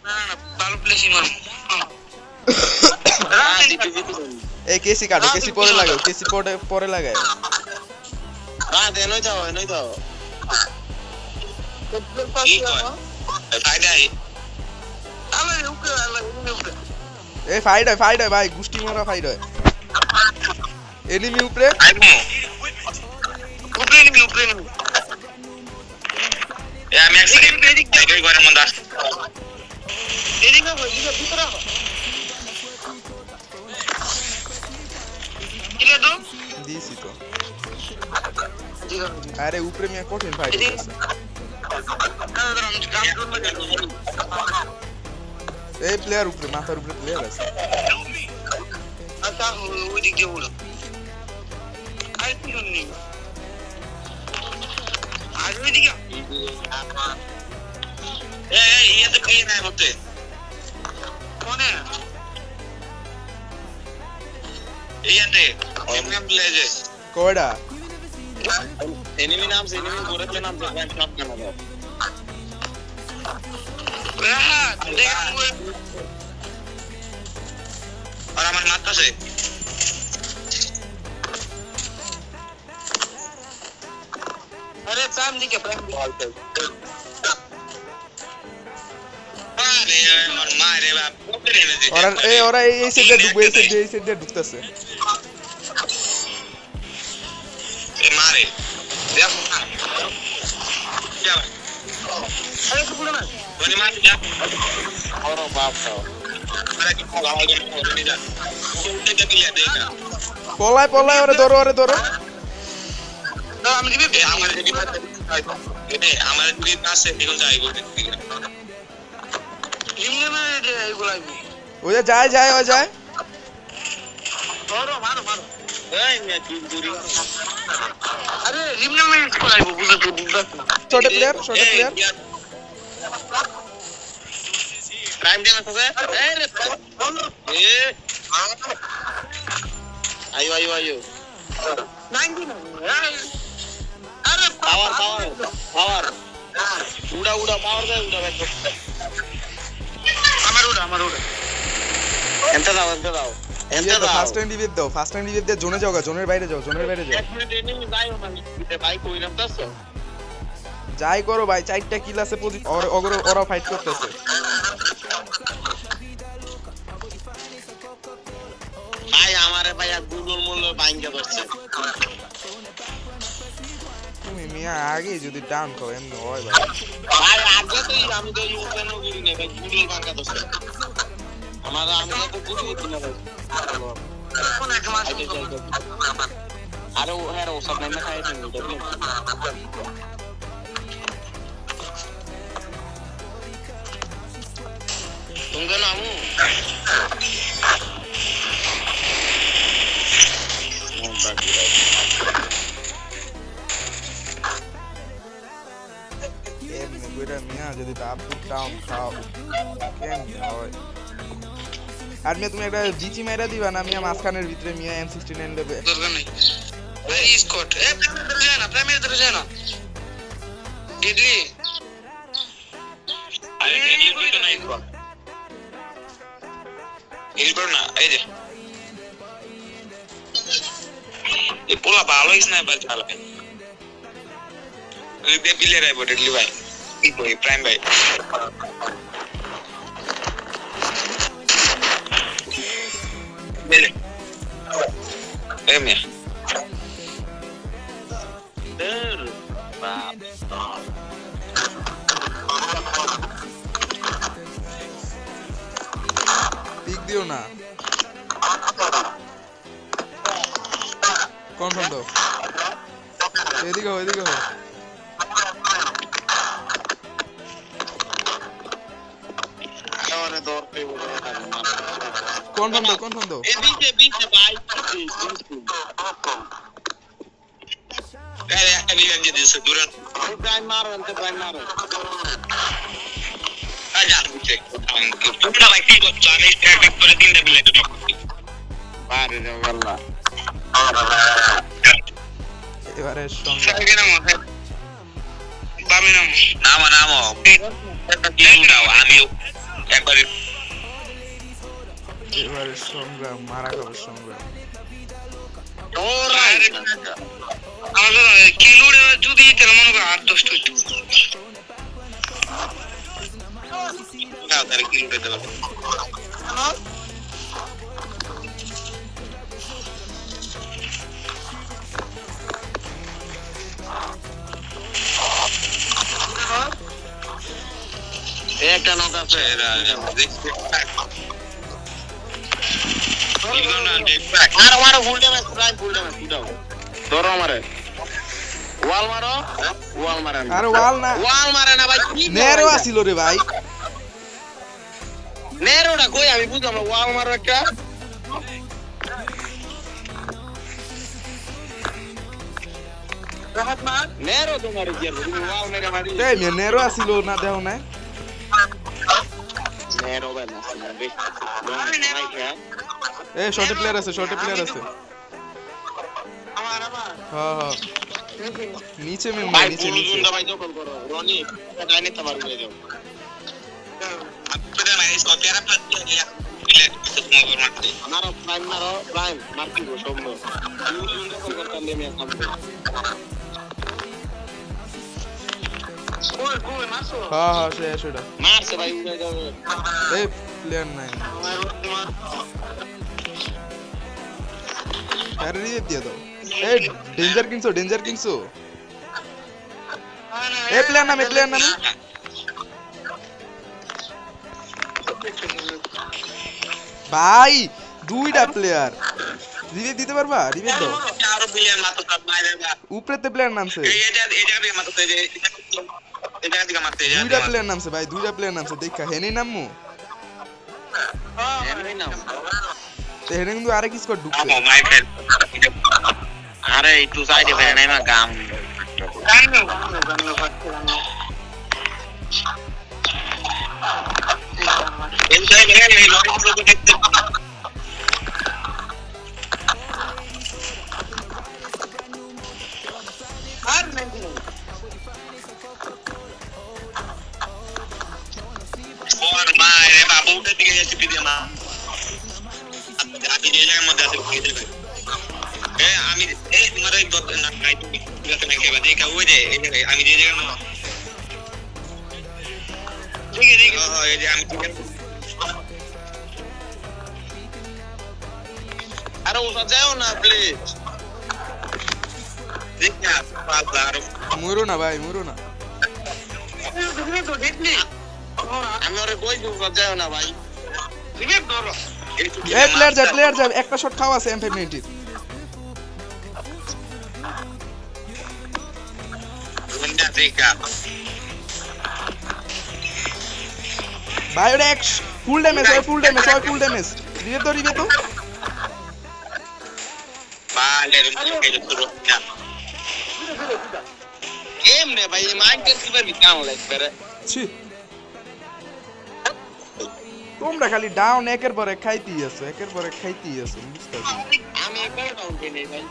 না ভালো প্লেসিং মারো এই কেসি কাটো কেসি পরে লাগাও কেসি পরে লাগায় হ্যাঁ দেনই যাও এনেই যাও এই ফাইট হয় ভাই গুষ্টি মারা ফাইট হয় এনিমি উপরে আমি এক সেকেন্ড এই ঘরের মধ্যে আসছি এদিকে ভিতরে কিরে তো দিছি তো আরে উপরে মিয়া কঠিন ফাইট হচ্ছে এই প্লেয়ার উপরে মাথার উপরে প্লেয়ার আছে আচ্ছা ওই দিক দিয়ে উড়ো আর কি শুননি আর ওই দিকে এই ইয়েতে কে নাই বলতে কোনে এইতে এমএম প্লেজে কোডা এনিমি নাম से एनिमी गोरे के नाम से बैंक शॉप का नाम है और আমার মাত্রা আছে अरे प्राइम दिखे प्राइम আরে আমার মারে বাপ ওরা এই সাইডে ঢুকতেছে এ মারে দেখো না যাও अरे तू बोल ना বনি মার যা और बाप रे আরে কি ভালো হবে না যা কোনটা গিয়ে দেখা পলায় ওরে ধরো না আমি দিবি আমার যদি এ আমার যদি পাশে এখন যাইবো লিমনে মানে এগুলো আইবো ওই যায় মারো এই মিয়া কি দূরি अरे लिमने में इसको आइबो বুঝছ না ছোট প্লেয়ার प्राइम देना था ए रे ए आयो 19 अरे पावर उड़ा पावर दे उड़ा बैठ আমার উড়া एंटर दाओ ফার্স্ট টাইম ডিভিড দাও জোনে যাও জোনের বাইরে যাও एक मिनट एनिमी जायो ना भाई कोई नाम दस যাই করো ভাই 4টা কিল আছে ওরা ফাইট করতেছে ভাই আমারে ভাই গুগল মূল্য বাইঙ্গা করছে তুমি মিয়া আগে যদি ডাউন করো এমনি হয় ভাই আগে তো আমি তো ইউকেন করি না ভাই গুগল বাইঙ্গা করছে আমি তো বুঝি না ভাই কোন এক মাস আরে ও হ্যাঁ ও সব না খাই দিন तुमका नाम এমনি কইরা মিয়া যদি আপ ডাউন খাও কেমন হয় আর মিয়া তুমি একটা জিচি মাইরা দিবা না মিয়া মাঝখানের ভিতরে মিয়া M69 নেবে দরকার নাই ভেরি স্কট এ প্রাইমের ধরে যায় না ডিডলি আরে ডিডলি তো নাই তো এইবার না এই যে এই পোলা ভালো স্নাইপার চালায় ওই প্লেয়ার আইবো ডিডলি ভাই কি কই প্রাইম ভাই বেলে মিয়া বাপ পিক দিও না কনফার্ম দাও এদিকে হো আরে দৌড় পে বলে কনফার্ম দাও এই বিচে ভাই আরে আমি গিয়ে দিছে দুরান প্রাইম মারো আজা বুঝে তোমরা ভাই কি করছো আমি স্ট্যাটিক করে দিনটা বিলেতে টক পারে যাও আল্লাহ এবারে সঙ্গে বামে নামো নামো একটা দিন দাও আমিও এক সংগ্রাম মারা খাবো সংগ্রাম ওরাই আমাদের কিলোরে যদি তেল মনে করে 8-10 টা না তার কিলোতে দেব একটা নক আছে দেখতে মারো মারো full damage prime full damage উঠাও ধরো মারে ওয়াল মারো ওয়াল মারে না আরে ওয়াল না ভাই কি নেরো আসিল রে ভাই নেরোটা কই আমি বুঝলাম না ওয়াল মারো একটা রাহাত মার নেরো তোমার কি তুমি ওয়াল মেরে মারি এই মে নেরো আসিল না দেও না নেরো বাই না এ শর্টে প্লেয়ার আছে আমার হ্যাঁ নিচে মে ভাই নিচে বুলুজুন্ডা ভাই যখন করো রনি ডাইনে তোমার হয়ে যাও আপনাদের মানে সব প্যারা প্লাস দিয়ে মারো প্রাইম মারকি গো সব বুলুজুন্ডা কল করতে আমি কাম করি কই মারছো হ্যাঁ সেটা মারছে ভাই উড়ে যাবে এই প্লেয়ার নাই আরে রিভ দিয়ে দাও এই ডেঞ্জার কিংসো এই প্লেয়ার নাম ভাই দুইটা প্লেয়ার রিভ দিতে পারবা রিভ দাও আরো বিলিয়ন মাত্র সব মাইরে উপরেতে প্লেয়ার নামছে এটা মাত্র এটা দিকে মারতে যা দুইটা প্লেয়ার নামছে দেখা হেনি নামমু এমনি নাও তে হেনি কিন্তু আরেক স্কোয়াড ঢুকছে ও মাই ফেল আরে একটু সাইডে ফেলে নাই মা কাম জানো এই জায়গায় এই লরি গুলো দেখতে আর নাই ওর মায়ের বাবু উঠে দিকে যাচ্ছে পিদিয়ে মা আমি যে জায়গার মধ্যে আছে আমি এই তোমার এই না নাই তুমি ঠিক আছে নাকি বাদে ওই যে এই জায়গায় আমি যে জায়গার মধ্যে ঠিক আছে এই যে আমি আরে ওসা যাও না প্লিজ দেখ না পাগলারো মরো না ভাই না আমি ওরে কই দিব যাও না ভাই রিভিউ করো এই প্লেয়ার যা একটা শট খাওয়া আছে M590 বন্ধা দেখা ভাই ওটা এক ফুল ড্যামেজ রিভ তো vale que yo quiero ya game রে ভাই মাইন্ডের সুপার বিকাম লাইক বেরে ছি তোমরা খালি ডাউন একের পর এক খাইতেই আছো বুঝতে পারছি আমি একবার ডাউন পেয়ে নেই ভাই